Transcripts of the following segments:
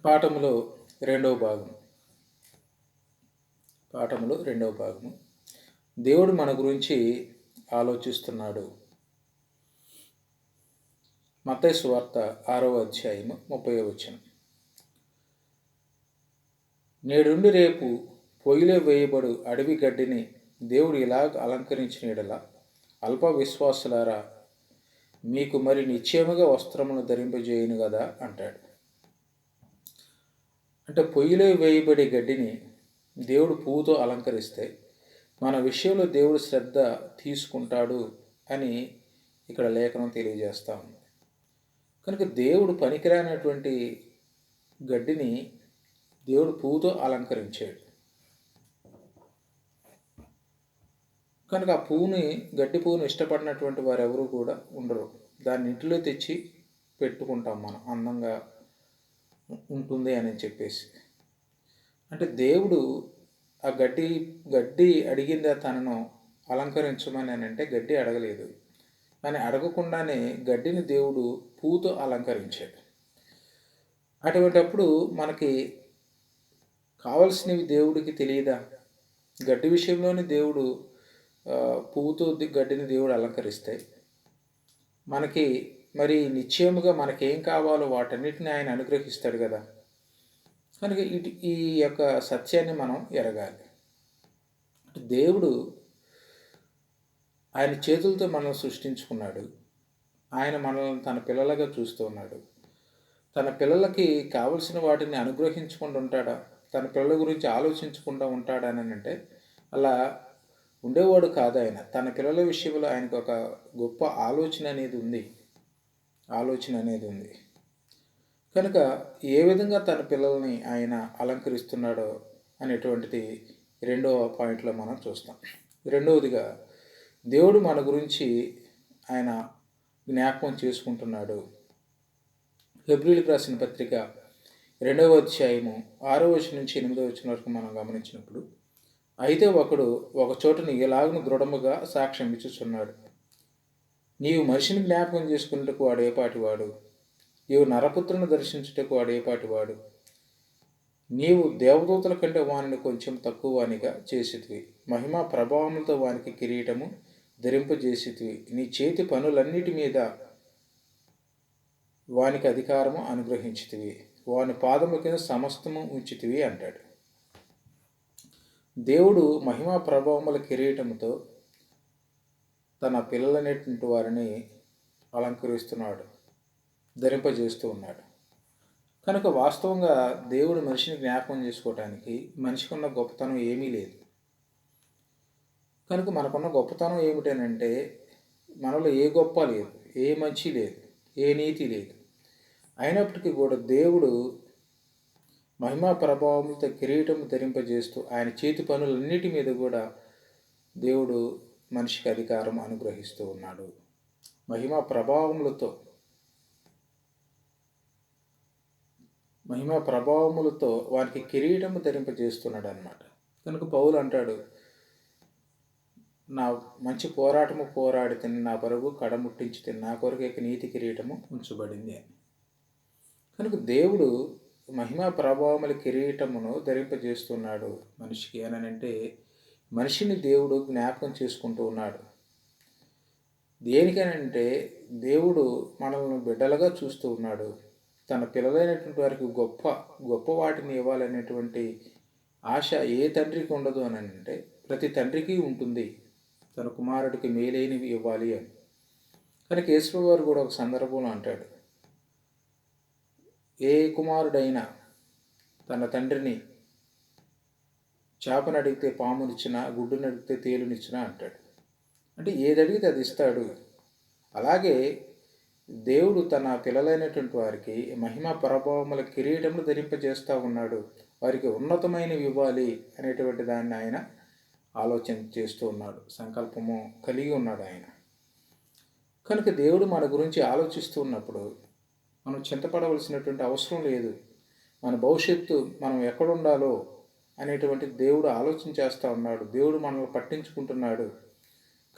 పాఠములో రెండవ భాగం దేవుడు మన గురించి ఆలోచిస్తున్నాడు. మత్తయి సువార్త 6వ అధ్యాయము 30వ వచనం. నేడుండి రేపు పొయ్యిలో వేయబడు అడవి గడ్డిని దేవుడు ఇలాగ అలంకరించిన యెడల అల్ప విశ్వాసులారా, మీకు మరి నిశ్చయముగా వస్త్రమును ధరింపజేయును కదా అంటాడు. అంటే పొయ్యిలో వేయబడే గడ్డిని దేవుడు పువ్వుతో అలంకరిస్తే మన విషయంలో దేవుడు శ్రద్ధ తీసుకుంటాడు అని ఇక్కడ లేఖనం తెలియజేస్తూ ఉంది. కనుక దేవుడు పనికిరానటువంటి గడ్డిని దేవుడు పువ్వుతో అలంకరించాడు. కనుక ఆ గడ్డి పువ్వును ఇష్టపడినటువంటి వారు ఎవరు కూడా ఉండరు. దాన్ని ఇంటిలో తెచ్చి పెట్టుకుంటాం మనం, అందంగా ఉంటుంది అని చెప్పేసి. అంటే దేవుడు ఆ గడ్డి అడిగిందా తనను అలంకరించమని అని అంటే గడ్డి అడగలేదు. కానీ అడగకుండానే గడ్డిని దేవుడు పువ్వుతో అలంకరించాడు. అటువంటప్పుడు మనకి కావలసినవి దేవుడికి తెలియదా? గడ్డి విషయంలోని దేవుడు పువ్వుతో గడ్డిని దేవుడు అలంకరిస్తే మనకి మరి నిశ్చయముగా మనకేం కావాలో వాటన్నిటిని ఆయన అనుగ్రహిస్తాడు కదా. కనుక ఈ యొక్క సత్యాన్ని మనం ఎరగాలి. దేవుడు ఆయన చేతులతో మనల్ని సృష్టించుకున్నాడు. ఆయన మనల్ని తన పిల్లలుగా చూస్తూ ఉన్నాడు. తన పిల్లలకి కావలసిన వాటిని అనుగ్రహించకుండా ఉంటాడా? తన పిల్లల గురించి ఆలోచించకుండా ఉంటాడా అని అంటే అలా ఉండేవాడు కాదు ఆయన. తన పిల్లల విషయంలో ఆయనకు ఒక గొప్ప ఆలోచన అనేది ఉంది. కనుక ఏ విధంగా తన పిల్లల్ని ఆయన అలంకరిస్తున్నాడో అనేటువంటిది రెండవ పాయింట్లో మనం చూస్తాం. రెండవదిగా, దేవుడు మన గురించి ఆయన జ్ఞాపకం చేసుకుంటున్నాడు. హెబ్రీయులకు రాసిన పత్రిక 2వ అధ్యాయము 6వ వచనం నుంచి 8వ వచనం వరకు మనం గమనించినప్పుడు, అయితే ఒకడు ఒక చోటని ఇలాగను దృఢముగా సాక్ష్యం ఇచ్చుచున్నాడు, నీవు మనిషిని జ్ఞాపకం చేసుకున్నట్టుకు వాడు ఏపాటివాడు, నీవు నరపుత్రుని దర్శించుటకు వాడు ఏపాటివాడు, నీవు దేవదూతల కంటే వానిని కొంచెం తక్కువ వానిగా చేసితివి, మహిమా ప్రభావములతో వానికి కిరీటము ధరింపజేసితివి, నీ చేతి పనులన్నిటి మీద వానికి అధికారము అనుగ్రహించితివి, వాని పాదము కింద సమస్తము ఉంచితివి అంటాడు. దేవుడు మహిమా ప్రభావముల కిరీటముతో తన పిల్లలనేటువంటి వారిని అలంకరిస్తున్నాడు, ధరింపజేస్తూ ఉన్నాడు. కనుక వాస్తవంగా దేవుడు మనిషిని జ్ఞాపకం చేసుకోవటానికి మనిషికి ఉన్న గొప్పతనం ఏమీ లేదు. కనుక మనకున్న గొప్పతనం ఏమిటనంటే మనలో ఏ గొప్ప లేదు, ఏ మంచి లేదు, ఏ నీతి లేదు. అయినప్పటికీ కూడా దేవుడు మహిమా ప్రభావంతో కిరీటం ధరింపజేస్తూ ఆయన చేతి పనులన్నిటి మీద కూడా దేవుడు మనిషికి అధికారం అనుగ్రహిస్తూ ఉన్నాడు. మహిమా ప్రభావములతో వారికి కిరీటము ధరింపజేస్తున్నాడు అన్నమాట. కనుక పౌలు అంటాడు, నా మంచి పోరాటము పోరాడి తిని నా పరుగు కడముట్టించి తిని నా కొరకు నీతి కిరీటము ఉంచబడింది అని. కనుక దేవుడు మహిమా ప్రభావముల కిరీటమును ధరింపజేస్తున్నాడు మనిషికి అని అంటే మనిషిని దేవుడు జ్ఞాపకం చేసుకుంటూ ఉన్నాడు. దేనికనంటే దేవుడు మనల్ని బిడ్డలుగా చూస్తూ ఉన్నాడు. తన పిల్లలైనటువంటి వారికి గొప్ప వాటిని ఇవ్వాలనేటువంటి ఆశ ఏ తండ్రికి ఉండదు అని అంటే ప్రతి తండ్రికి ఉంటుంది, తన కుమారుడికి మేలైనవి ఇవ్వాలి అని. కనుక యేసు వారు కూడా ఒక సందర్భంలో అంటాడు, ఏ కుమారుడైనా తన తండ్రిని చేపను అడిగితే పామునిచ్చినా, గుడ్డుని అడిగితే తేలునిచ్చినా అంటాడు. అంటే ఏది అడిగితే అది ఇస్తాడు. అలాగే దేవుడు తన పిల్లలైనటువంటి వారికి మహిమా ప్రభావముల కిరీటములు ధరింపజేస్తూ ఉన్నాడు. వారికి ఉన్నతమైనవి ఇవ్వాలి అనేటువంటి దాన్ని ఆయన ఆలోచన చేస్తూ ఉన్నాడు, సంకల్పము కలిగి ఉన్నాడు ఆయన. కనుక దేవుడు మన గురించి ఆలోచిస్తూ ఉన్నప్పుడు మనం చింతపడవలసినటువంటి అవసరం లేదు. మన భవిష్యత్తు మనం ఎక్కడుండాలో అనేటువంటి దేవుడు ఆలోచన చేస్తూ ఉన్నాడు. దేవుడు మనల్ని పట్టించుకుంటున్నాడు.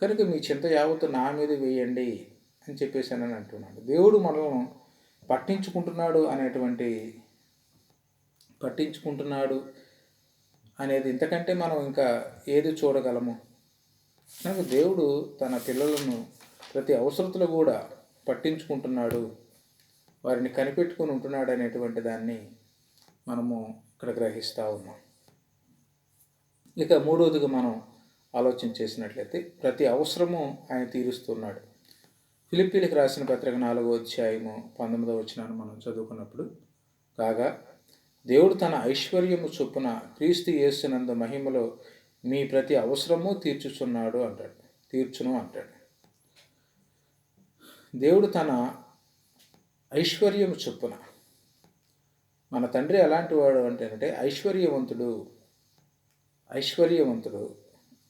కనుక మీ చింత యావత్తు నా మీద వేయండి అని చెప్పేసి అని అంటున్నాడు. దేవుడు మనల్ని పట్టించుకుంటున్నాడు అనేటువంటి పట్టించుకుంటున్నాడు అనేది ఇంతకంటే మనం ఇంకా ఏది చూడగలము? కనుక దేవుడు తన పిల్లలను ప్రతి అవసరతలో కూడా పట్టించుకుంటున్నాడు, వారిని కనిపెట్టుకుని ఉంటున్నాడు అనేటువంటి దాన్ని మనము ఇక్కడ గ్రహిస్తూ ఉన్నాం. ఇక మూడవదిగా మనం ఆలోచన చేసినట్లయితే ప్రతి అవసరము ఆయన తీరుస్తున్నాడు. ఫిలిప్పీలకు రాసిన పత్రిక 4వ అధ్యాయము 19వ వచనాన్ని మనం చదువుకున్నప్పుడు, కాగా దేవుడు తన ఐశ్వర్యము చొప్పున క్రీస్తు యేసునందు మహిమలో మీ ప్రతి అవసరము తీర్చును అంటాడు. దేవుడు తన ఐశ్వర్యము చొప్పున, మన తండ్రి ఎలాంటి వాడు అంటే ఐశ్వర్యవంతుడు.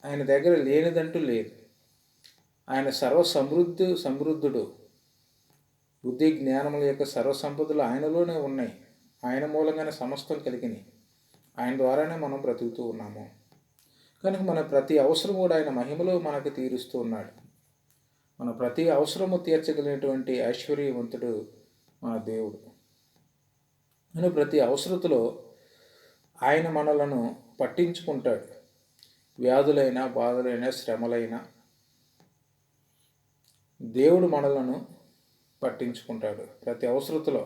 ఆయన దగ్గర లేనిదంటూ లేదు. ఆయన సమృద్ధుడు. బుద్ధి జ్ఞానముల యొక్క సర్వసంపదలు ఆయనలోనే ఉన్నాయి. ఆయన మూలంగానే సమస్తం కలిగినాయి. ఆయన ద్వారానే మనం బ్రతుకుతూ ఉన్నాము. కనుక మన ప్రతి అవసరం కూడా ఆయన మహిమలో మనకు తీరుస్తూ ఉన్నాడు. మన ప్రతి అవసరము తీర్చగలిగినటువంటి ఐశ్వర్యవంతుడు మన దేవుడు. నేను ప్రతి అవసరతలో ఆయన మనలను పట్టించుకుంటాడు. వ్యాధులైనా, బాధలైనా, శ్రమలైనా దేవుడు మనలను పట్టించుకుంటాడు. ప్రతి అవసరతలో,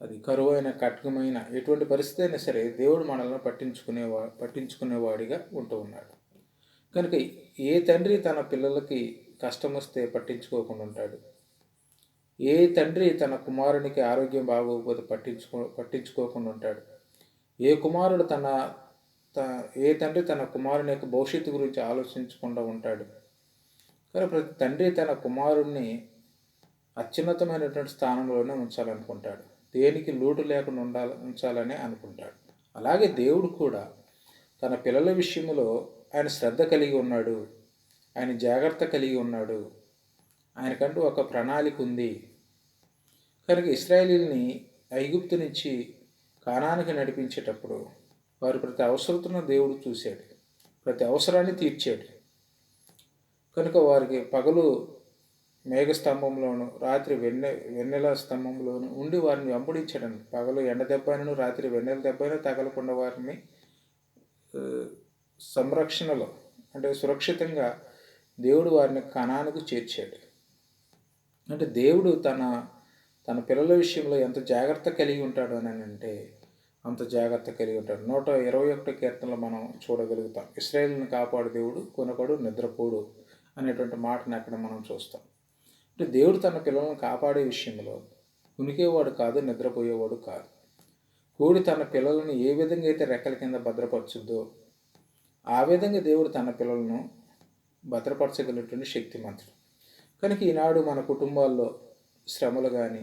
అది కరువైన, కట్కమైన ఎటువంటి పరిస్థితి అయినా సరే దేవుడు మనల్ని పట్టించుకునేవాడిగా ఉంటూ ఉన్నాడు. కనుక ఏ తండ్రి తన పిల్లలకి కష్టం వస్తే పట్టించుకోకుండా ఉంటాడు? ఏ తండ్రి తన కుమారునికి ఆరోగ్యం బాగోకపోతే పట్టించుకోకుండా ఉంటాడు? ఏ తండ్రి తన కుమారుని యొక్క భవిష్యత్తు గురించి ఆలోచించకుండా ఉంటాడు? కానీ ప్రతి తండ్రి తన కుమారుణ్ణి అత్యున్నతమైనటువంటి స్థానంలోనే ఉంచాలనుకుంటాడు. దేనికి లోటు లేకుండా ఉంచాలని అనుకుంటాడు. అలాగే దేవుడు కూడా తన పిల్లల విషయంలో ఆయన శ్రద్ధ కలిగి ఉన్నాడు. ఆయన జాగ్రత్త కలిగి ఉన్నాడు. ఆయనకంటూ ఒక ప్రణాళిక ఉంది. కనుక ఇశ్రాయేలీయుల్ని ఐగుప్తు నుంచి కానానికి నడిపించేటప్పుడు వారి ప్రతి అవసరతను దేవుడు చూశాడు. ప్రతి అవసరాన్ని తీర్చాడు. కనుక వారికి పగలు మేఘస్తంభంలోను, రాత్రి వెన్నెల స్తంభంలోను ఉండి వారిని వెంబడించాడు. పగలు ఎండ దెబ్బైనను, రాత్రి వెన్నెల దెబ్బైనా తగలకుండా వారిని సంరక్షణలో, అంటే సురక్షితంగా దేవుడు వారిని కనానుకు చేర్చాడు. అంటే దేవుడు తన పిల్లల విషయంలో ఎంత జాగ్రత్త కలిగి ఉంటాడు అని అంటే అంత జాగ్రత్త కలిగి ఉంటాడు. 121 కీర్తనలో మనం చూడగలుగుతాం, ఇశ్రాయేలుని కాపాడు దేవుడు కొనకడు నిద్రపోడు అనేటువంటి మాటను అక్కడ మనం చూస్తాం. అంటే దేవుడు తన పిల్లలను కాపాడే విషయంలో ఉనికేవాడు కాదు, నిద్రపోయేవాడు కాదు. కోడి తన పిల్లలను ఏ విధంగా అయితే రెక్కల కింద భద్రపరచుద్దో ఆ విధంగా దేవుడు తన పిల్లలను భద్రపరచగలిగినటువంటి శక్తిమంతుడు. కనుక ఈనాడు మన కుటుంబాల్లో శ్రమలు కానీ,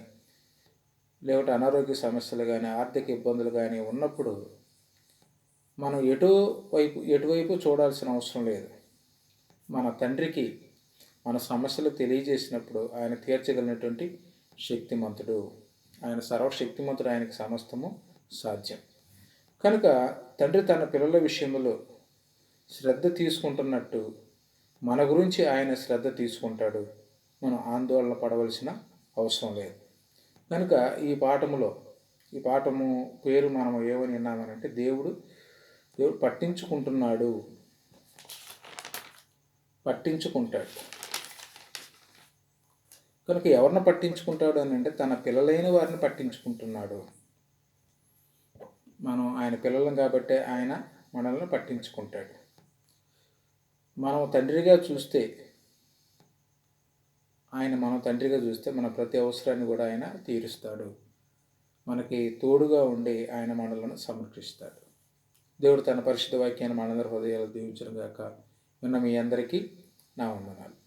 లేకపోతే అనారోగ్య సమస్యలు కానీ, ఆర్థిక ఇబ్బందులు కానీ ఉన్నప్పుడు మనం ఎటువైపు చూడాల్సిన అవసరం లేదు. మన తండ్రికి మన సమస్యలు తెలియజేసినప్పుడు ఆయన తీర్చగలిగినటువంటి శక్తిమంతుడు. ఆయన సర్వశక్తిమంతుడు. ఆయనకి సమస్తము సాధ్యం. కనుక తండ్రి తన పిల్లల విషయంలో శ్రద్ధ తీసుకుంటున్నట్టు మన గురించి ఆయన శ్రద్ధ తీసుకుంటాడు. మనం ఆందోళన పడవలసిన అవసరం లేదు. కనుక ఈ పాఠము పేరు మనం ఏమని విన్నామనంటే దేవుడు పట్టించుకుంటాడు. కనుక ఎవరిని పట్టించుకుంటాడు అని అంటే తన పిల్లలైన వారిని పట్టించుకుంటున్నాడు. మనం ఆయన పిల్లలం కాబట్టి ఆయన మనల్ని పట్టించుకుంటాడు. మనం తండ్రిగా చూస్తే మన ప్రతి అవసరాన్ని కూడా ఆయన తీరుస్తాడు. మనకి తోడుగా ఉండి ఆయన మనలను సంరక్షిస్తాడు. దేవుడు తన పరిశుద్ధ వాక్యాన్ని మనందరి హృదయాలు దీవించును గాక. విన్న మీ అందరికీ నా వందనాలు.